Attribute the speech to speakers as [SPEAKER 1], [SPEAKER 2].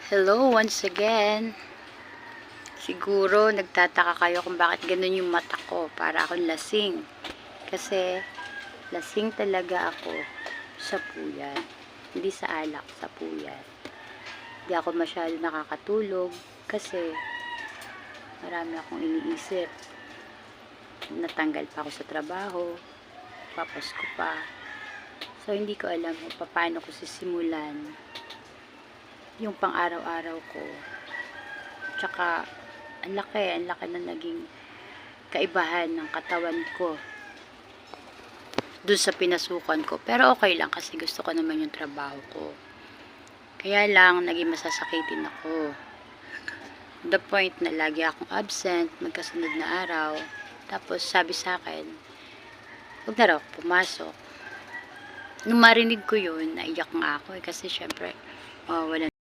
[SPEAKER 1] Hello once again. Siguro nagtataka kayo kung bakit ganun yung mata ko. Para akong lasing. Kasi lasing talaga ako sa puyat. Hindi sa alak, sa puyat. Hindi ako masyado nakakatulog kasi marami akong iniisip. Natanggal pa ako sa trabaho. Papos ko pa. So hindi ko alam kung paano ko sisimulan yung pang-araw-araw ko. Tsaka ang laki na naging kaibahan ng katawan ko dun sa pinasukan ko. Pero okay lang kasi gusto ko naman yung trabaho ko. Kaya lang, naging masasakitin ako. The point na lagi akong absent, magkasunod na araw. Tapos sabi sa akin, huwag na raw pumasok. Nung marinig ko yun, naiyak nga ako kasi syempre, wala